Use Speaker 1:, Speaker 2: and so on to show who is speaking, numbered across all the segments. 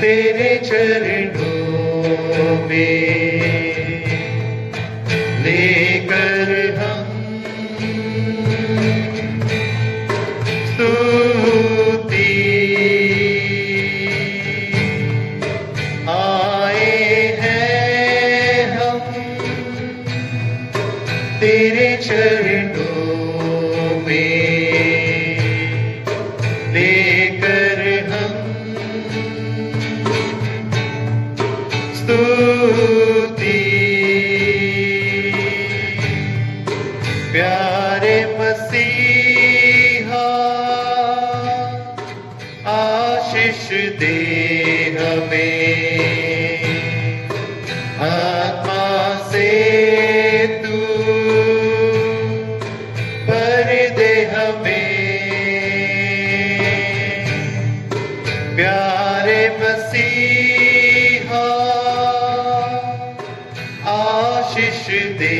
Speaker 1: तेरे चरणों में लेकर हम स्तुति आए हैं हम तेरे चरणों में लेकर हम स्तुति प्यारे मसीहा आशीष दे हमें आत्मा से तू भर दे हमें प्यारे मसीहा आशीष दे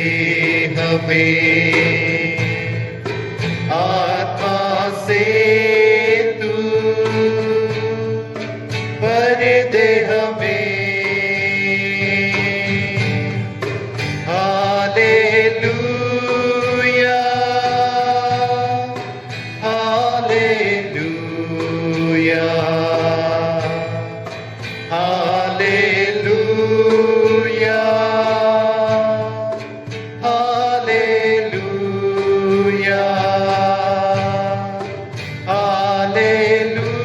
Speaker 1: हमें आत्मा से तू भर दे हमें hallelujah hallelujah hallelujah hallelujah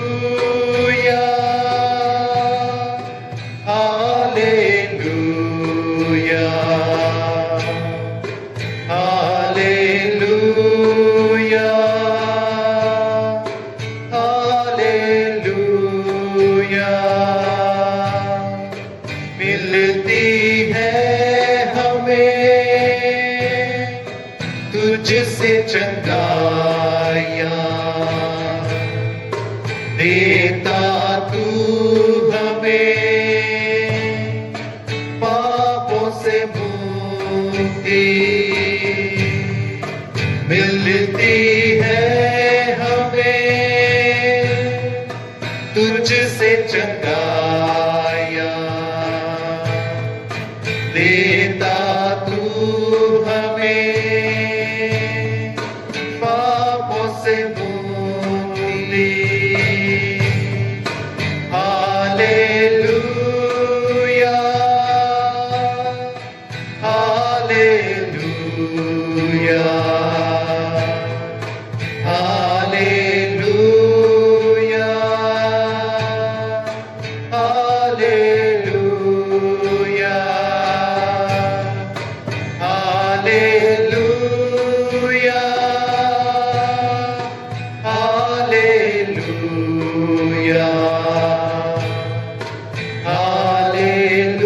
Speaker 1: hallelujah hallelujah hallelujah hallelujah मिलती है हमें तुझसे चंगाइयाँ देता तू हमें पापों से मुक्ति मिलती है हमें तुझसे चंगाइयाँ देता तू हमें पापों से मुक्ति hallelujah hallelujah hallelujah hallelujah hallelujah hallelujah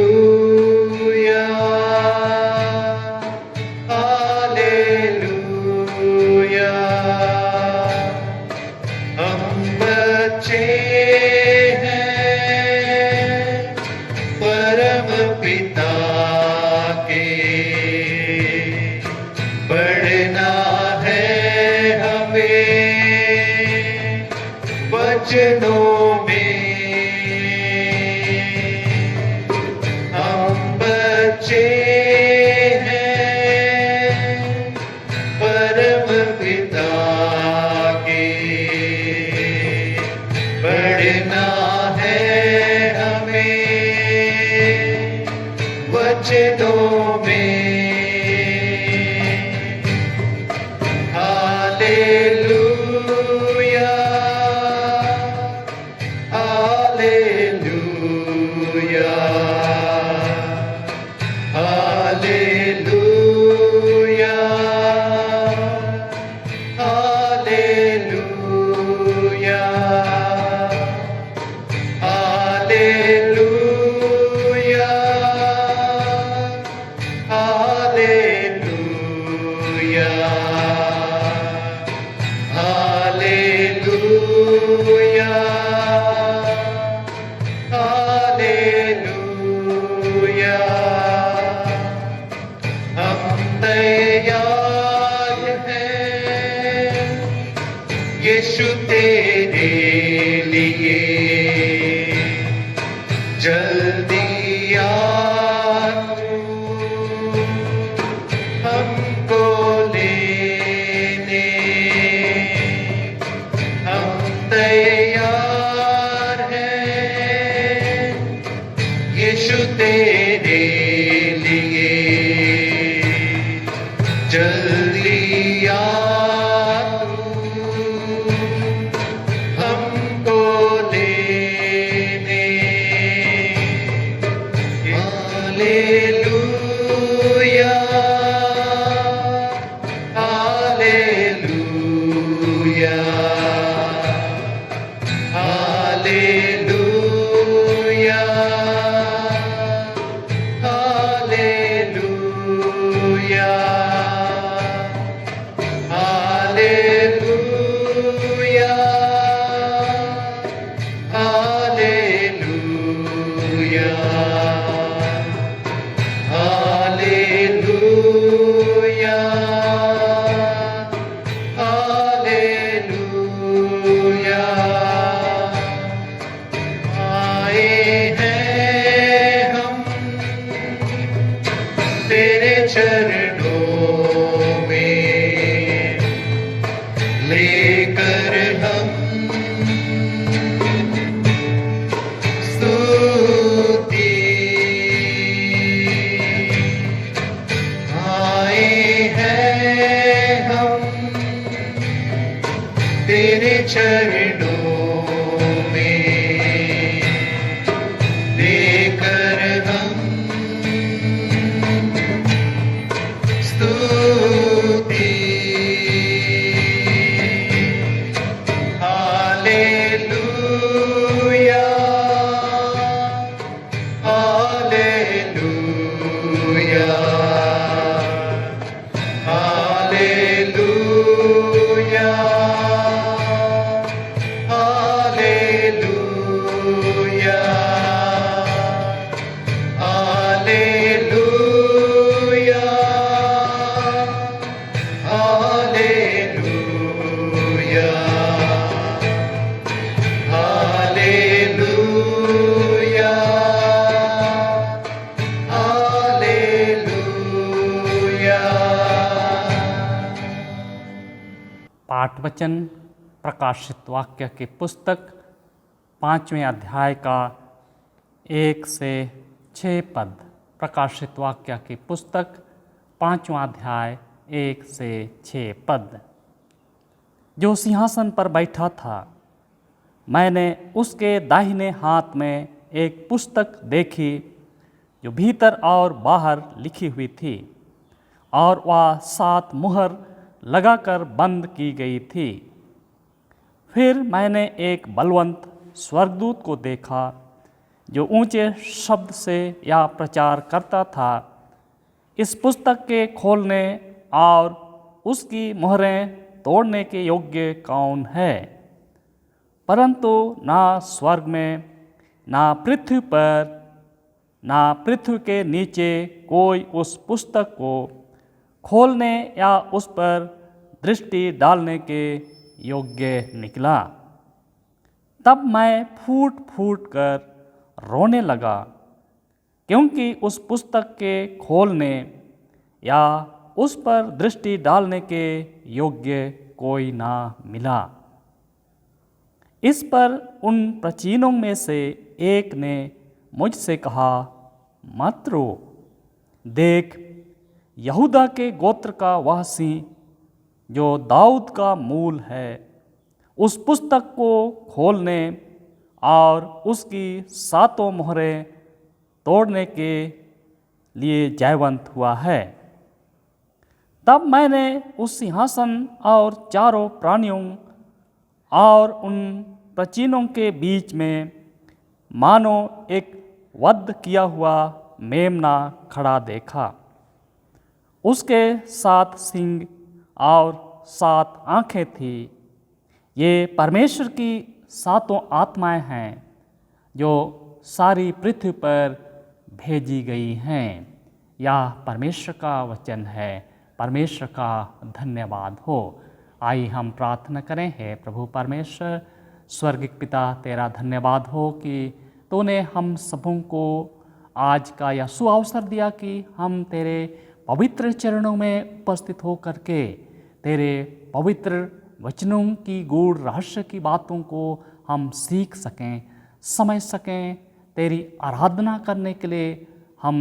Speaker 1: hallelujah hallelujah हम बच्चे हैं परम पिता के बढ़ना है हमें वचनों में हम बच्चे हैं परम पिता के बढ़ना है हमें वचनों में hallelujah hallelujah hallelujah hallelujah hallelujah hallelujah hallelujah hallelujah हम तैयार हैं यीशु तेरे लिए
Speaker 2: पाठ वचन प्रकाशित वाक्य की पुस्तक 5वें अध्याय का 1 से 6 पद। प्रकाशित वाक्य की पुस्तक 5वां अध्याय 1 से 6 पद। जो सिंहासन पर बैठा था, मैंने उसके दाहिने हाथ में एक पुस्तक देखी जो भीतर और बाहर लिखी हुई थी, और वह 7 मुहर लगाकर बंद की गई थी। फिर मैंने एक बलवंत स्वर्गदूत को देखा जो ऊंचे शब्द से यह प्रचार करता था, इस पुस्तक के खोलने और उसकी मोहरें तोड़ने के योग्य कौन है? परंतु ना स्वर्ग में, ना पृथ्वी पर, ना पृथ्वी के नीचे कोई उस पुस्तक को खोलने या उस पर दृष्टि डालने के योग्य निकला। तब मैं फूट फूट कर रोने लगा, क्योंकि उस पुस्तक के खोलने या उस पर दृष्टि डालने के योग्य कोई ना मिला। इस पर उन प्राचीनों में से एक ने मुझसे कहा, मत रो, देख, यहूदा के गोत्र का वह सिंह जो दाऊद का मूल है, उस पुस्तक को खोलने और उसकी 7 मोहरें तोड़ने के लिए जयवंत हुआ है। तब मैंने उस सिंहासन और चारों प्राणियों और उन प्राचीनों के बीच में मानो एक वध किया हुआ मेमना खड़ा देखा। उसके 7 सींग और 7 आँखें थी। ये परमेश्वर की 7 आत्माएं हैं जो सारी पृथ्वी पर भेजी गई हैं। यह परमेश्वर का वचन है। परमेश्वर का धन्यवाद हो। आइए हम प्रार्थना करें। हे प्रभु परमेश्वर, स्वर्गिक पिता, तेरा धन्यवाद हो कि तूने हम सबों को आज का यह सुअवसर दिया कि हम तेरे पवित्र चरणों में उपस्थित हो करके तेरे पवित्र वचनों की गूढ़ रहस्य की बातों को हम सीख सकें, समझ सकें। तेरी आराधना करने के लिए हम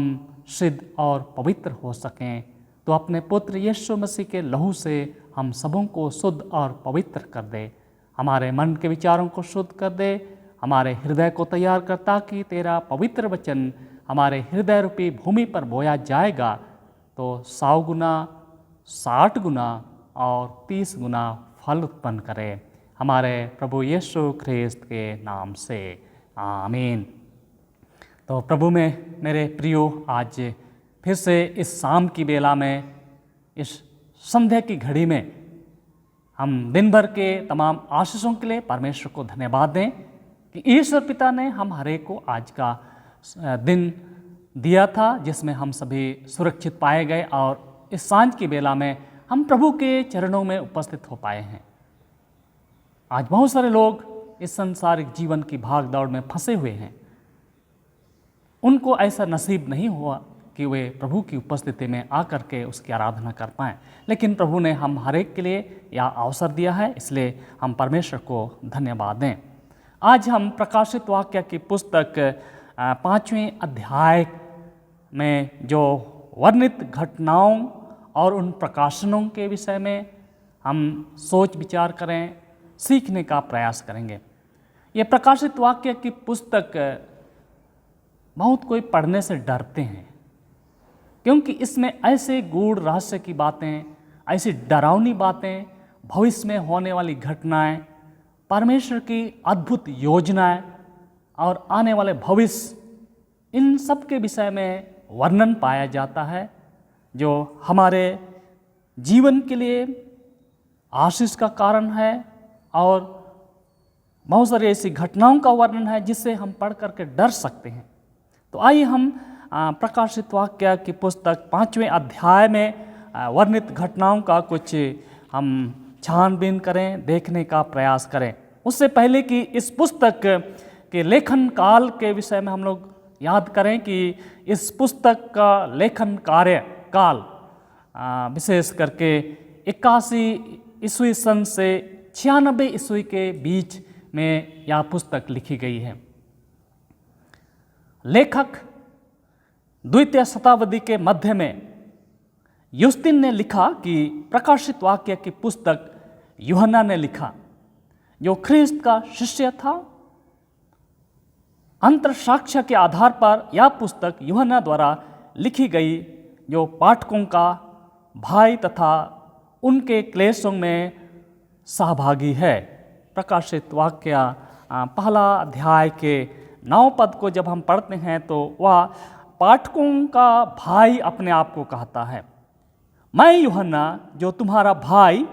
Speaker 2: सिद्ध और पवित्र हो सकें। तो अपने पुत्र यीशु मसीह के लहू से हम सबों को शुद्ध और पवित्र कर दे। हमारे मन के विचारों को शुद्ध कर दे, हमारे हृदय को तैयार कर, ताकि तेरा पवित्र वचन हमारे हृदय रूपी भूमि पर बोया जाएगा तो 100 गुना, 60 गुना और 30 गुना फल उत्पन्न करे। हमारे प्रभु यीशु ख्रिस्त के नाम से आमीन। तो प्रभु में मेरे प्रियो, आज फिर से इस शाम की बेला में, इस संध्या की घड़ी में हम दिन भर के तमाम आशीषों के लिए परमेश्वर को धन्यवाद दें कि ईश्वर पिता ने हम हर एक को आज का दिन दिया था, जिसमें हम सभी सुरक्षित पाए गए और इस सांझ की बेला में हम प्रभु के चरणों में उपस्थित हो पाए हैं। आज बहुत सारे लोग इस संसारिक जीवन की भाग दौड़ में फंसे हुए हैं। उनको ऐसा नसीब नहीं हुआ कि वे प्रभु की उपस्थिति में आकर के उसकी आराधना कर पाएँ, लेकिन प्रभु ने हम हर एक के लिए यह अवसर दिया है, इसलिए हम परमेश्वर को धन्यवाद दें। आज हम प्रकाशित वाक्य की पुस्तक 5वें अध्याय में जो वर्णित घटनाओं और उन प्रकाशनों के विषय में हम सोच विचार करें, सीखने का प्रयास करेंगे। ये प्रकाशित वाक्य की पुस्तक बहुत कोई पढ़ने से डरते हैं, क्योंकि इसमें ऐसे गूढ़ रहस्य की बातें, ऐसी डरावनी बातें, भविष्य में होने वाली घटनाएं, परमेश्वर की अद्भुत योजनाएं और आने वाले भविष्य, इन सब के विषय में वर्णन पाया जाता है, जो हमारे जीवन के लिए आशीष का कारण है और बहुत सारी ऐसी घटनाओं का वर्णन है जिससे हम पढ़ करके डर सकते हैं। तो आइए हम प्रकाशित वाक्य की पुस्तक 5वें अध्याय में वर्णित घटनाओं का कुछ हम छानबीन करें, देखने का प्रयास करें। उससे पहले कि इस पुस्तक के लेखन काल के विषय में हम लोग याद करें कि इस पुस्तक का लेखन काल विशेष करके 81 ईस्वी सन से 96 ईस्वी के बीच में यह पुस्तक लिखी गई है। लेखक द्वितीय शताब्दी के मध्य में युस्तिन ने लिखा कि प्रकाशित वाक्य की पुस्तक यूहन्ना ने लिखा, जो ख्रिस्त का शिष्य था। अंतर साक्ष्य के आधार पर यह पुस्तक यूहन्ना द्वारा लिखी गई, जो पाठकों का भाई तथा उनके क्लेशों में सहभागी है। प्रकाशित वाक्य पहला अध्याय के 9 पद को जब हम पढ़ते हैं तो वह पाठकों का भाई अपने आप को कहता है, मैं यूहन्ना जो तुम्हारा भाई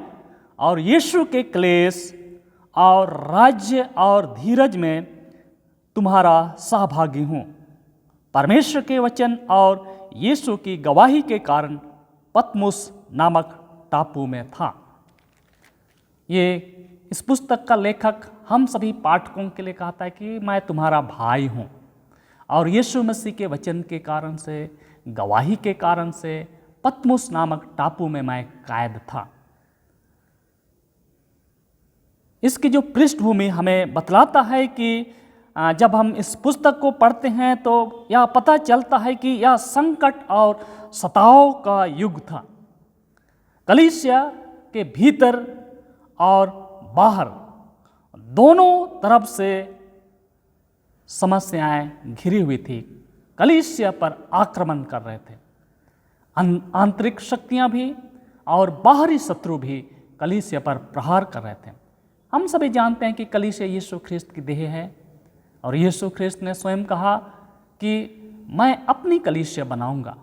Speaker 2: और यीशु के क्लेश और राज्य और धीरज में तुम्हारा सहभागी हूँ। परमेश्वर के वचन और यीशु की गवाही के कारण पतमुस नामक टापू में था। ये इस पुस्तक का लेखक हम सभी पाठकों के लिए कहता है कि मैं तुम्हारा भाई हूँ और यीशु मसीह के वचन के कारण से, गवाही के कारण से पतमुस नामक टापू में मैं कैद था। इसकी जो पृष्ठभूमि हमें बतलाता है कि जब हम इस पुस्तक को पढ़ते हैं तो यह पता चलता है कि यह संकट और सताव का युग था। कलीसिया के भीतर और बाहर दोनों तरफ से समस्याएं घिरी हुई थी। कलीसिया पर आक्रमण कर रहे थे, आंतरिक शक्तियां भी और बाहरी शत्रु भी कलीसिया पर प्रहार कर रहे थे। हम सभी जानते हैं कि कलीसिया यीशु ख्रिस्त की देह है और यीशु ख्रिस्त ने स्वयं कहा कि मैं अपनी कलीसिया बनाऊंगा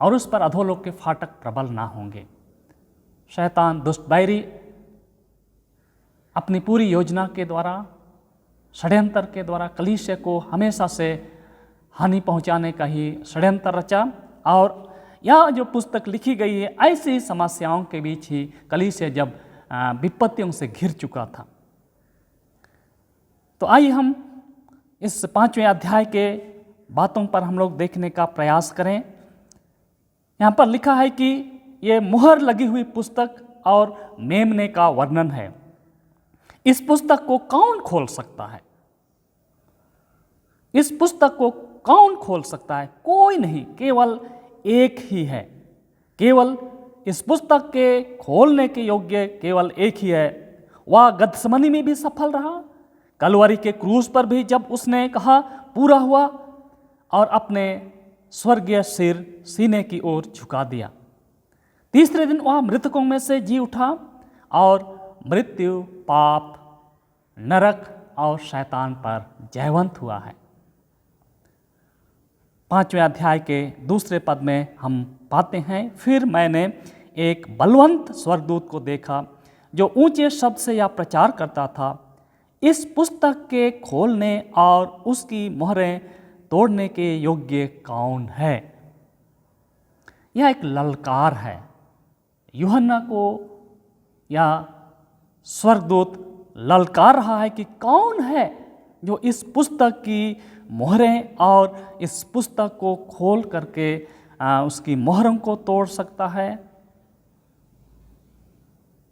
Speaker 2: और उस पर अधोलोक के फाटक प्रबल ना होंगे। शैतान दुष्ट बैरी अपनी पूरी योजना के द्वारा, षड्यंत्र के द्वारा कलीसिया को हमेशा से हानि पहुंचाने का ही षड्यंत्र रचा और यह जो पुस्तक लिखी गई है ऐसी समस्याओं के बीच ही कलीसिया जब विपत्तियों से घिर चुका था। तो आइए हम इस 5वें अध्याय के बातों पर हम लोग देखने का प्रयास करें। यहाँ पर लिखा है कि ये मुहर लगी हुई पुस्तक और मेमने का वर्णन है। इस पुस्तक को कौन खोल सकता है? इस पुस्तक को कौन खोल सकता है? कोई नहीं, केवल एक ही है। केवल इस पुस्तक के खोलने के योग्य केवल एक ही है। वह गत्समनी में भी सफल रहा, कलवरी के क्रूस पर भी जब उसने कहा पूरा हुआ और अपने स्वर्गीय सिर सीने की ओर झुका दिया। तीसरे दिन वह मृतकों में से जी उठा और मृत्यु, पाप, नरक और शैतान पर जयवंत हुआ है। 5वें अध्याय के दूसरे पद में हम पाते हैं, फिर मैंने एक बलवंत स्वर्गदूत को देखा जो ऊंचे शब्द से यह प्रचार करता था, इस पुस्तक के खोलने और उसकी मोहरें तोड़ने के योग्य कौन है। यह एक ललकार है। यूहन्ना को यह स्वर्गदूत ललकार रहा है कि कौन है जो इस पुस्तक की मोहरें और इस पुस्तक को खोल करके उसकी मोहरों को तोड़ सकता है।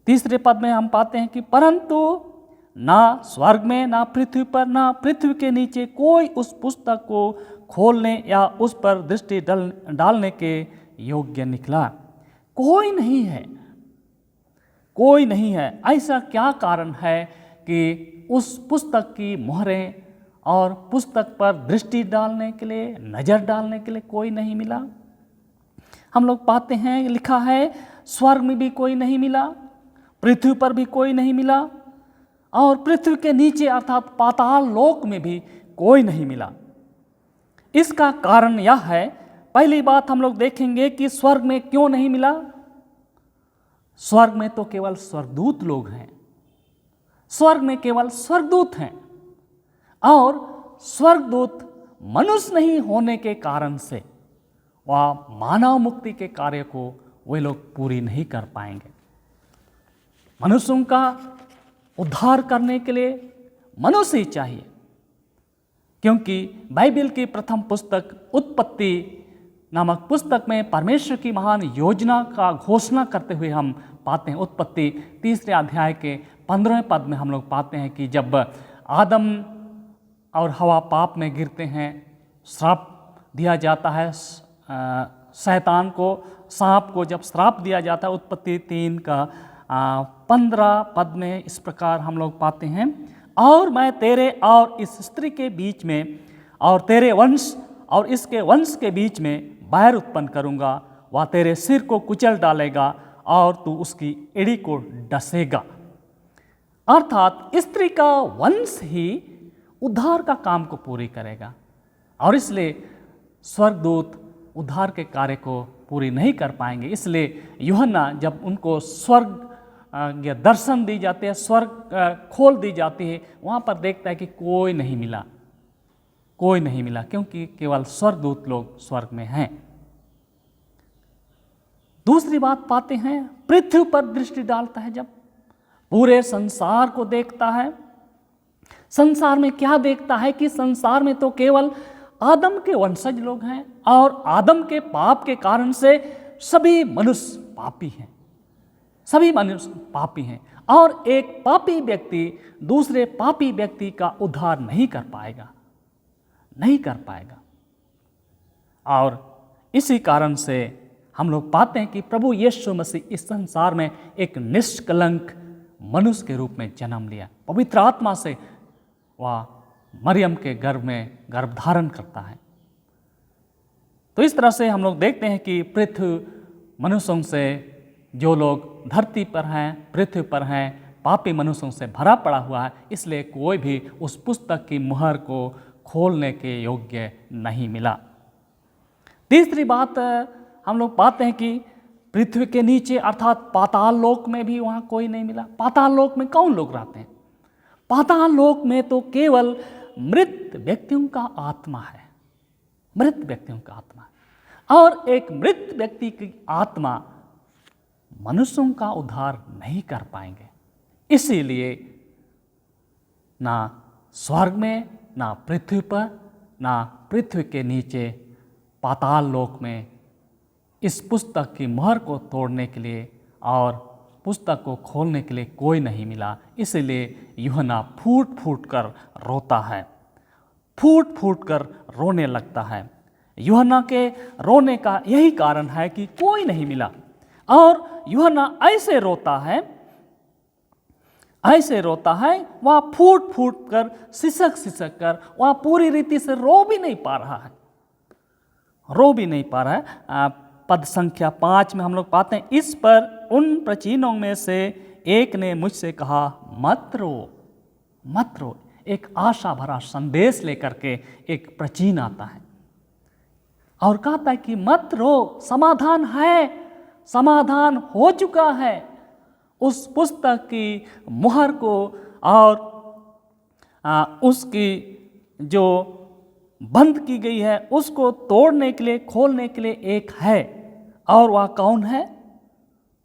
Speaker 2: तीसरे पद में हम पाते हैं कि परंतु ना स्वर्ग में, ना पृथ्वी पर, ना पृथ्वी के नीचे कोई उस पुस्तक को खोलने या उस पर दृष्टि डालने के योग्य निकला। कोई नहीं है, कोई नहीं है। ऐसा क्या कारण है कि उस पुस्तक की मोहरें और पुस्तक पर दृष्टि डालने के लिए, नज़र डालने के लिए कोई नहीं मिला। हम लोग पाते हैं, लिखा है स्वर्ग में भी कोई नहीं मिला, पृथ्वी पर भी कोई नहीं मिला और पृथ्वी के नीचे अर्थात पाताल लोक में भी कोई नहीं मिला। इसका कारण यह है, पहली बात हम लोग देखेंगे कि स्वर्ग में क्यों नहीं मिला। स्वर्ग में तो केवल स्वर्गदूत लोग हैं, स्वर्ग में केवल स्वर्गदूत हैं और स्वर्गदूत मनुष्य नहीं होने के कारण से वह मानव मुक्ति के कार्य को वे लोग पूरी नहीं कर पाएंगे। मनुष्यों का उद्धार करने के लिए मनुष्य ही चाहिए, क्योंकि बाइबल की प्रथम पुस्तक उत्पत्ति नामक पुस्तक में परमेश्वर की महान योजना का घोषणा करते हुए हम पाते हैं। उत्पत्ति 3 अध्याय के 15वें पद में हम लोग पाते हैं कि जब आदम और हवा पाप में गिरते हैं, श्राप दिया जाता है शैतान को, सांप को जब श्राप दिया जाता है, उत्पत्ति 3 का 15 पद में इस प्रकार हम लोग पाते हैं, और मैं तेरे और इस स्त्री के बीच में और तेरे वंश और इसके वंश के बीच में बैर उत्पन्न करूंगा, वह तेरे सिर को कुचल डालेगा और तू उसकी एड़ी को डसेगा। अर्थात स्त्री का वंश ही उद्धार का काम को पूरी करेगा और इसलिए स्वर्गदूत उद्धार के कार्य को पूरी नहीं कर पाएंगे। इसलिए यूहन्ना जब उनको स्वर्ग या दर्शन दी जाते हैं, स्वर्ग खोल दी जाती है, वहाँ पर देखता है कि कोई नहीं मिला, कोई नहीं मिला, क्योंकि केवल स्वर्गदूत लोग स्वर्ग में हैं। दूसरी बात पाते हैं, पृथ्वी पर दृष्टि डालता है, जब पूरे संसार को देखता है। संसार में क्या देखता है कि संसार में तो केवल आदम के वंशज लोग हैं और आदम के पाप के कारण से सभी मनुष्य पापी हैं, सभी मनुष्य पापी हैं और एक पापी व्यक्ति दूसरे पापी व्यक्ति का उद्धार नहीं कर पाएगा, नहीं कर पाएगा। और इसी कारण से हम लोग पाते हैं कि प्रभु यीशु मसीह इस संसार में एक निष्कलंक मनुष्य के रूप में जन्म लिया। पवित्र आत्मा से वह मरियम के गर्भ में गर्भ धारण करता है। तो इस तरह से हम लोग देखते हैं कि पृथ्वी मनुष्यों से, जो लोग धरती पर हैं, पृथ्वी पर हैं, पापी मनुष्यों से भरा पड़ा हुआ है, इसलिए कोई भी उस पुस्तक की मुहर को खोलने के योग्य नहीं मिला। तीसरी बात हम लोग पाते हैं कि पृथ्वी के नीचे अर्थात पाताल लोक में भी वहाँ कोई नहीं मिला। पाताल लोक में कौन लोग रहते हैं? पाताल लोक में तो केवल मृत व्यक्तियों का आत्मा है, मृत व्यक्तियों का आत्मा है और एक मृत व्यक्ति की आत्मा मनुष्यों का उद्धार नहीं कर पाएंगे। इसीलिए ना स्वर्ग में, ना पृथ्वी पर, ना पृथ्वी के नीचे पाताल लोक में इस पुस्तक की मोहर को तोड़ने के लिए और पुस्तक को खोलने के लिए कोई नहीं मिला। इसलिए यूहन्ना फूट फूट कर रोता है, फूट फूट कर रोने लगता है। यूहन्ना के रोने का यही कारण है कि कोई नहीं मिला और यूहन्ना ऐसे रोता है, ऐसे रोता है, वह फूट फूट कर, सिसक सिसक कर, वह पूरी रीति से रो भी नहीं पा रहा है, रो भी नहीं पा रहा है। पद संख्या 5 में हम लोग पाते हैं, इस पर उन प्राचीनों में से एक ने मुझसे कहा, मत रो, मत रो। एक आशा भरा संदेश लेकर के एक प्राचीन आता है और कहता है कि मत रो, समाधान है, समाधान हो चुका है। उस पुस्तक की मुहर को और उसकी जो बंद की गई है उसको तोड़ने के लिए, खोलने के लिए एक है, और वह कौन है?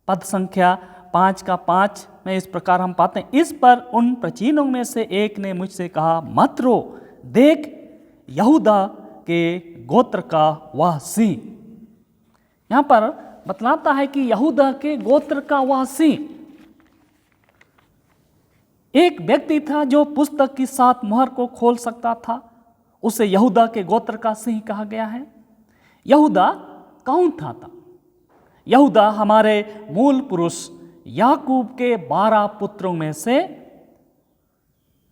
Speaker 2: पद संख्या 5 का 5 में इस प्रकार हम पाते हैं, इस पर उन प्राचीनों में से एक ने मुझसे कहा, मत रो, देख यहूदा के गोत्र का वह सिंह। यहाँ पर बतलाता है कि यहूदा के गोत्र का वह सिंह। एक व्यक्ति था जो पुस्तक की 7 मुहर को खोल सकता था, उसे यहूदा के गोत्र का सिंह कहा गया है। यहूदा कौन था? यहूदा हमारे मूल पुरुष याकूब के 12 पुत्रों में से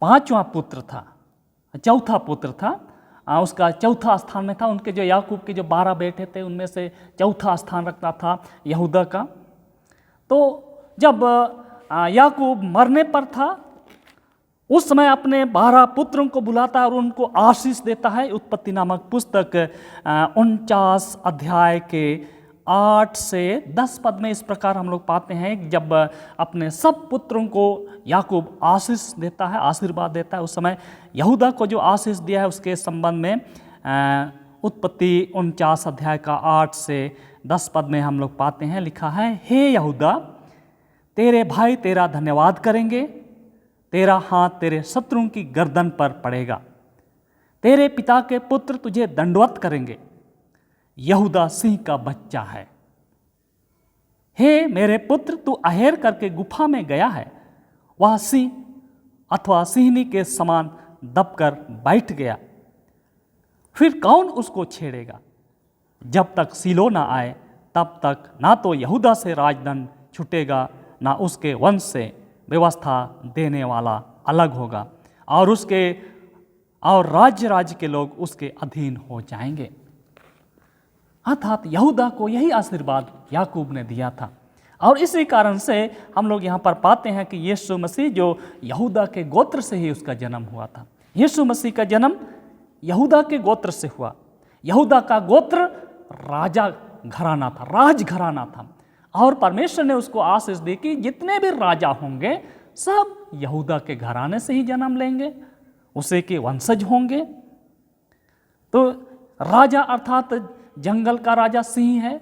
Speaker 2: 5वां पुत्र था, चौथा पुत्र था। उसका चौथा स्थान में था। उनके जो याकूब के जो 12 बेटे थे उनमें से चौथा स्थान रखता था यहूदा का। तो जब याकूब मरने पर था उस समय अपने 12 पुत्रों को बुलाता है और उनको आशीष देता है। उत्पत्ति नामक पुस्तक 49 अध्याय के 8 से 10 पद में इस प्रकार हम लोग पाते हैं, जब अपने सब पुत्रों को याकूब आशीष देता है, आशीर्वाद देता है, उस समय यहूदा को जो आशीष दिया है उसके संबंध में उत्पत्ति 49 अध्याय का 8 से 10 पद में हम लोग पाते हैं, लिखा है, हे यहूदा, तेरे भाई तेरा धन्यवाद करेंगे, तेरा हाथ तेरे शत्रुओं की गर्दन पर पड़ेगा, तेरे पिता के पुत्र तुझे दंडवत करेंगे। यहूदा सिंह का बच्चा है। हे मेरे पुत्र, तू अहेर करके गुफा में गया है, वह सिंह अथवा सिंहनी के समान दबकर बैठ गया, फिर कौन उसको छेड़ेगा? जब तक सीलो ना आए तब तक ना तो यहूदा से राजदंड छूटेगा, ना उसके वंश से व्यवस्था देने वाला अलग होगा, और राज्य के लोग उसके अधीन हो जाएंगे। अर्थात यहूदा को यही आशीर्वाद याकूब ने दिया था। और इसी कारण से हम लोग यहाँ पर पाते हैं कि यीशु मसीह जो यहूदा के गोत्र से ही उसका जन्म हुआ था। यीशु मसीह का जन्म यहूदा के गोत्र से हुआ। यहूदा का गोत्र राजा घराना था, राज घराना था, और परमेश्वर ने उसको आशीष दी कि जितने भी राजा होंगे सब यहूदा के घराने से ही जन्म लेंगे, उसे के वंशज होंगे। तो राजा अर्थात जंगल का राजा सिंह है।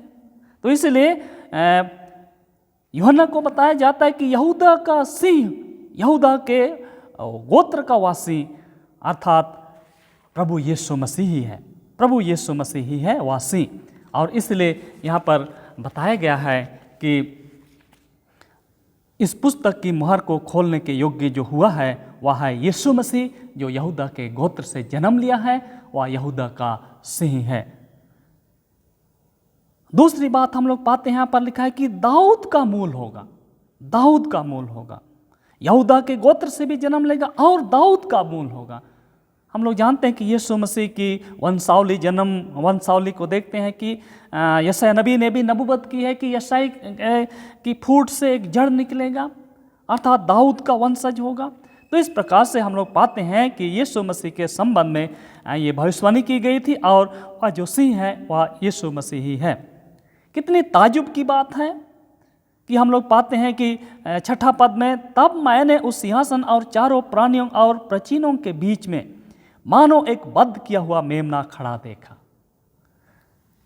Speaker 2: तो इसलिए यूहन्ना को बताया जाता है कि यहूदा का सिंह, यहूदा के गोत्र का वासी अर्थात प्रभु यीशु मसीह ही है, प्रभु यीशु मसीह ही है वासी। और इसलिए यहाँ पर बताया गया है कि इस पुस्तक की मुहर को खोलने के योग्य जो हुआ है वह है यीशु मसीह, जो यहूदा के गोत्र से जन्म लिया है, वह यहूदा का सिंह है। दूसरी बात हम लोग पाते हैं, यहाँ पर लिखा है कि दाऊद का मूल होगा, दाऊद का मूल होगा, यहूदा के गोत्र से भी जन्म लेगा और दाऊद का मूल होगा। हम लोग जानते हैं कि यीशु मसीह की वंशावली, जन्म वंशावली को देखते हैं कि यशायाह नबी ने भी नबूवत की है कि यशायाह की फूट से एक जड़ निकलेगा, अर्थात दाऊद का वंशज होगा। तो इस प्रकार से हम लोग पाते हैं कि यीशु मसीह के संबंध में ये भविष्यवाणी की गई थी, और वह जो सिंह है वह यीशु मसीह ही है। कितनी ताजुब की बात है कि हम लोग पाते हैं कि 6ठा पद में, तब मैंने उस सिंहासन और चारों प्राणियों और प्राचीनों के बीच में मानो एक बद्ध किया हुआ मेमना खड़ा देखा।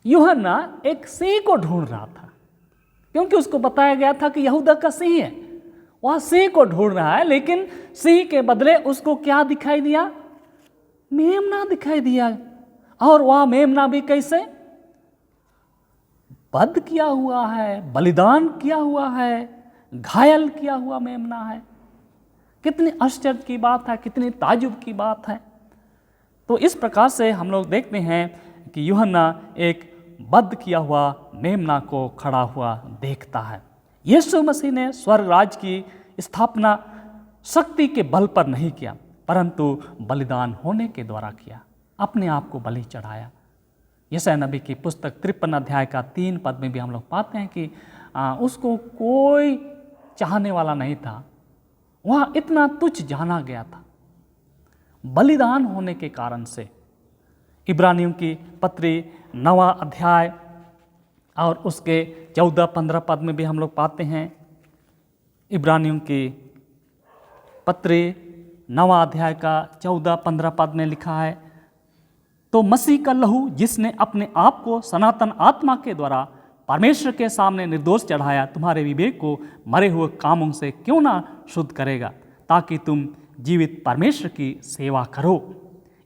Speaker 2: यूहन्ना एक सिंह को ढूंढ रहा था, क्योंकि उसको बताया गया था कि यहूदा का सिंह है, वह सिंह को ढूंढ रहा है, लेकिन सिंह के बदले उसको क्या दिखाई दिया? मेमना दिखाई दिया। और वह मेमना भी कैसे? बद्ध किया हुआ है, बलिदान किया हुआ है, घायल किया हुआ मेमना है। कितनी आश्चर्य की बात है, कितनी ताजुब की बात है। तो इस प्रकार से हम लोग देखते हैं कि यूहन्ना एक बद्ध किया हुआ मेमना को खड़ा हुआ देखता है। यीशु मसीह ने स्वर्ग राज्य की स्थापना शक्ति के बल पर नहीं किया, परंतु बलिदान होने के द्वारा किया, अपने आप को बलि चढ़ाया। यशायाह नबी की पुस्तक 53 अध्याय का 3 पद में भी हम लोग पाते हैं कि उसको कोई चाहने वाला नहीं था, वह इतना तुच्छ जाना गया था। बलिदान होने के कारण से इब्रानियों की पत्री 9वां अध्याय और उसके 14-15 पद में भी हम लोग पाते हैं। इब्रानियों की पत्री 9वां अध्याय का 14-15 पद में लिखा है, तो मसीह का लहू जिसने अपने आप को सनातन आत्मा के द्वारा परमेश्वर के सामने निर्दोष चढ़ाया, तुम्हारे विवेक को मरे हुए कामों से क्यों ना शुद्ध करेगा, ताकि तुम जीवित परमेश्वर की सेवा करो।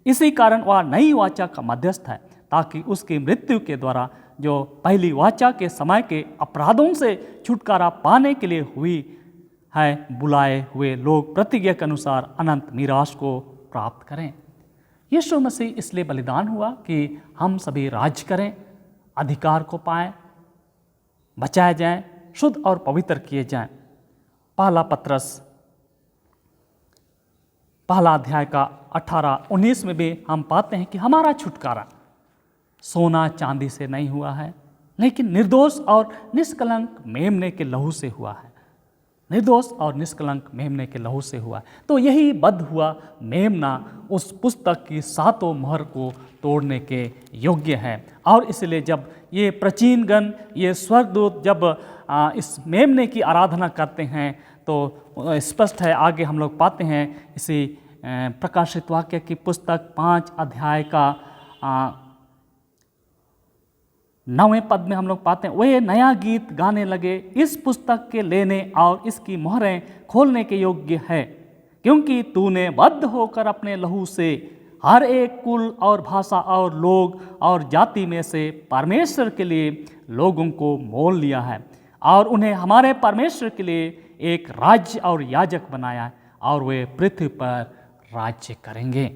Speaker 2: इसी कारण वह नई वाचा का मध्यस्थ है, ताकि उसकी मृत्यु के द्वारा जो पहली वाचा के समय के अपराधों से छुटकारा पाने के लिए हुई है, बुलाए हुए लोग प्रतिज्ञा के अनुसार अनंत मीरास को प्राप्त करें। यीशु मसीह इसलिए बलिदान हुआ कि हम सभी राज करें, अधिकार को पाएं, बचाए जाएं, शुद्ध और पवित्र किए जाएं। पहला पत्रस पहला अध्याय का 18-19 में भी हम पाते हैं कि हमारा छुटकारा सोना चांदी से नहीं हुआ है, लेकिन निर्दोष और निष्कलंक मेमने के लहू से हुआ है। निर्दोष और निष्कलंक मेमने के लहू से हुआ है। तो यही बद्ध हुआ मेमना उस पुस्तक की 7 मोहर को तोड़ने के योग्य है। और इसलिए जब ये प्राचीनगण, ये स्वर्गदूत जब इस मेमने की आराधना करते हैं तो स्पष्ट है, आगे हम लोग पाते हैं इसी प्रकाशित वाक्य की पुस्तक 5 अध्याय का 9वें पद में हम लोग पाते हैं, वे नया गीत गाने लगे, इस पुस्तक के लेने और इसकी मोहरें खोलने के योग्य है, क्योंकि तूने बद्ध होकर अपने लहू से हर एक कुल और भाषा और लोग और जाति में से परमेश्वर के लिए लोगों को मोल लिया है और उन्हें हमारे परमेश्वर के लिए एक राज्य और याजक बनाया है, और वे पृथ्वी पर राज्य करेंगे।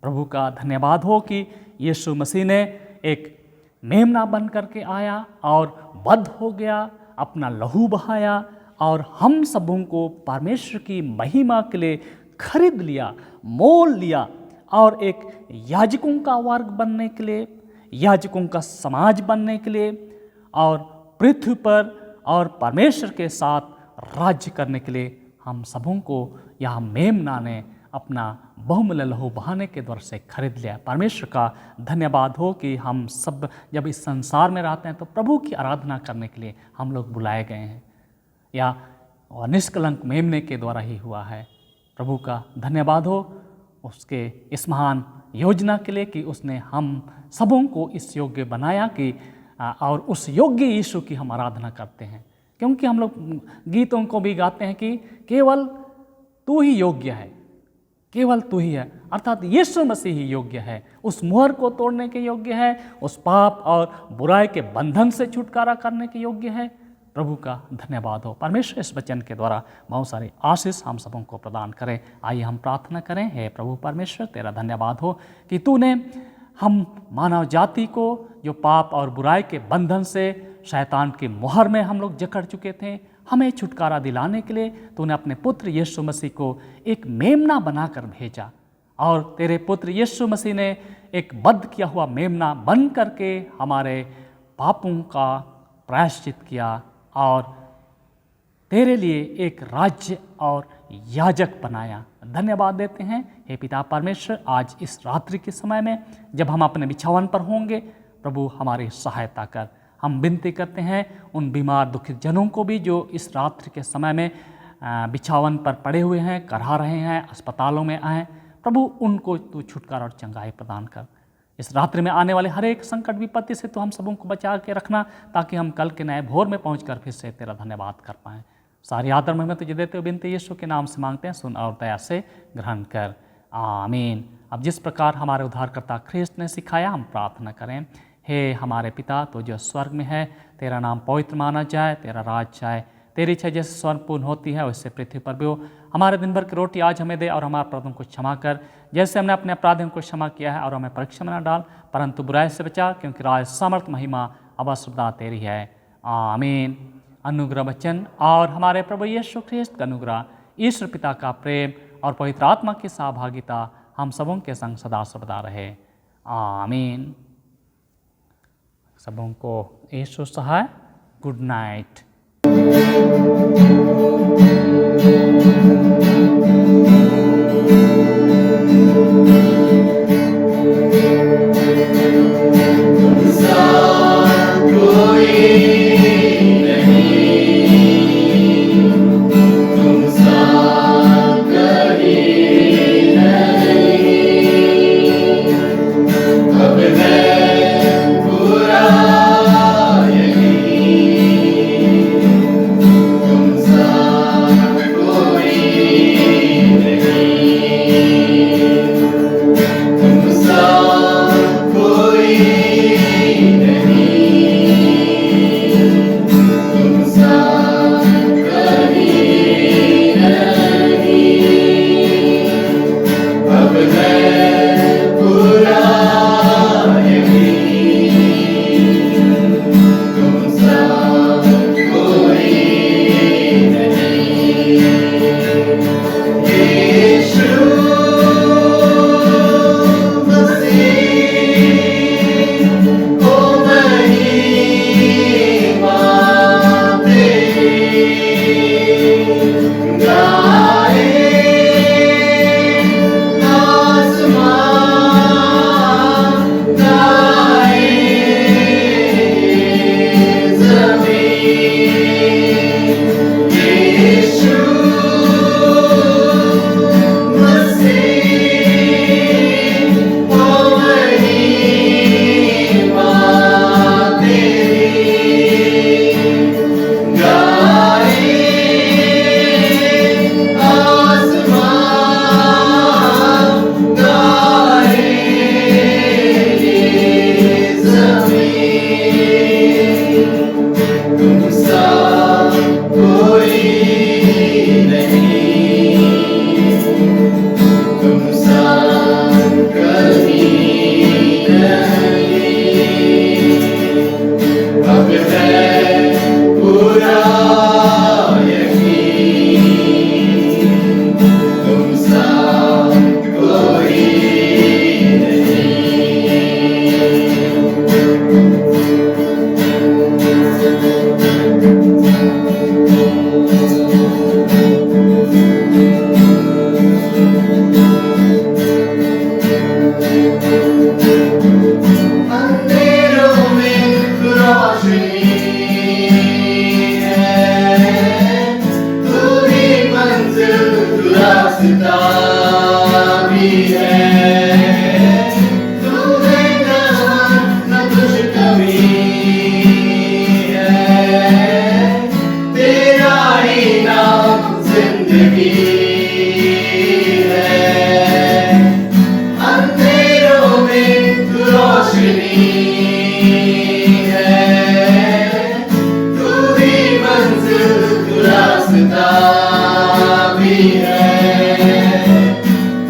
Speaker 2: प्रभु का धन्यवाद हो कि यीशु मसीह ने एक मेमना बन करके आया और बद्ध हो गया, अपना लहू बहाया और हम सबों को परमेश्वर की महिमा के लिए खरीद लिया, मोल लिया, और एक याजकों का वर्ग बनने के लिए, याजकों का समाज बनने के लिए, और पृथ्वी पर और परमेश्वर के साथ राज्य करने के लिए हम सबों को यह मेमना ने अपना बहुमूल्य लहू बहाने के द्वारा से खरीद लिया। परमेश्वर का धन्यवाद हो कि हम सब जब इस संसार में रहते हैं तो प्रभु की आराधना करने के लिए हम लोग बुलाए गए हैं, या निष्कलंक मेमने के द्वारा ही हुआ है। प्रभु का धन्यवाद हो उसके इस महान योजना के लिए कि उसने हम सबों को इस योग्य बनाया कि और उस योग्य यीशु की हम आराधना करते हैं। क्योंकि हम लोग गीतों को भी गाते हैं कि केवल तू ही योग्य है, केवल तू ही है, अर्थात यीशु मसीह ही योग्य है, उस मोहर को तोड़ने के योग्य है, उस पाप और बुराई के बंधन से छुटकारा करने के योग्य है। प्रभु का धन्यवाद हो। परमेश्वर इस वचन के द्वारा बहुत सारे आशीष हम सबों को प्रदान करें। आइए हम प्रार्थना करें। हे प्रभु परमेश्वर, तेरा धन्यवाद हो कि तूने हम मानव जाति को जो पाप और बुराई के बंधन से शैतान की मोहर में हम लोग जकड़ चुके थे, हमें छुटकारा दिलाने के लिए तूने अपने पुत्र यीशु मसीह को एक मेमना बनाकर भेजा, और तेरे पुत्र यीशु मसीह ने एक बद्ध किया हुआ मेमना बन करके हमारे पापों का प्रायश्चित किया और तेरे लिए एक राज्य और याजक बनाया। धन्यवाद देते हैं हे पिता परमेश्वर, आज इस रात्रि के समय में जब हम अपने बिछावन पर होंगे, प्रभु हमारी सहायता कर। हम विनती करते हैं उन बीमार दुखित जनों को भी जो इस रात्रि के समय में बिछावन पर पड़े हुए हैं, करहा रहे हैं, अस्पतालों में आए, प्रभु उनको तू छुटकारा और चंगाई प्रदान कर। इस रात्रि में आने वाले हर एक संकट विपत्ति से तो हम सबों को बचा के रखना, ताकि हम कल के नए भोर में पहुंचकर फिर से तेरा धन्यवाद कर पाएँ। सारी आदर महिमा तुझे देते हुए विनती यीशु के नाम से मांगते हैं, सुन और दया से ग्रहण कर, आमीन। अब जिस प्रकार हमारे उद्धारकर्ता ख्रिस्त ने सिखाया, हम प्रार्थना करें। हे हमारे पिता, तो जो स्वर्ग में है, तेरा नाम पवित्र माना जाए, तेरा राज जाए, तेरी इच्छा जैसे स्वर्ग पूर्ण होती है वैसे पृथ्वी पर भी हो। हमारे दिन भर की रोटी आज हमें दे, और हमारे अपराधों को क्षमा कर जैसे हमने अपने अपराधियों को क्षमा किया है, और हमें परीक्षा में न डाल, परंतु बुराई से बचा, क्योंकि राज, सामर्थ, महिमा अब सदा तेरी है, आमीन। अनुग्रह वचन और हमारे प्रभु यीशु ख्रिस्त का अनुग्रह, ईश्वर पिता का प्रेम और पवित्र आत्मा की सहभागिता हम सबों के संग सदा सर्वदा रहे, आमीन। सबों को यीशु सहाय। Good night.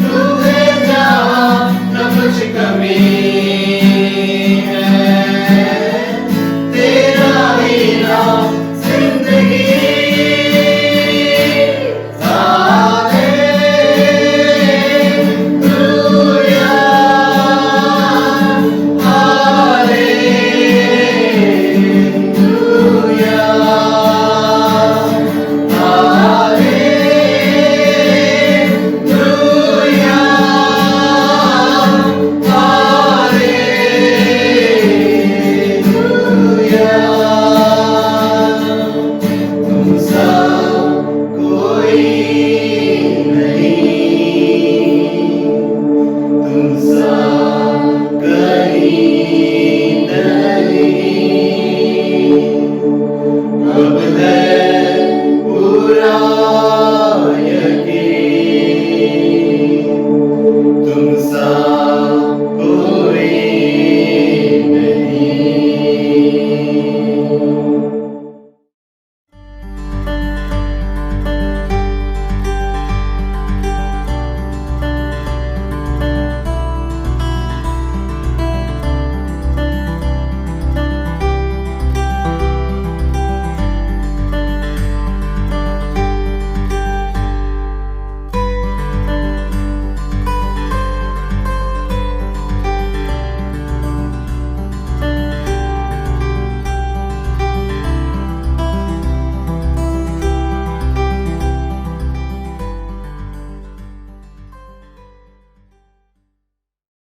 Speaker 1: तुम्हें जहाँ न कुछ कमी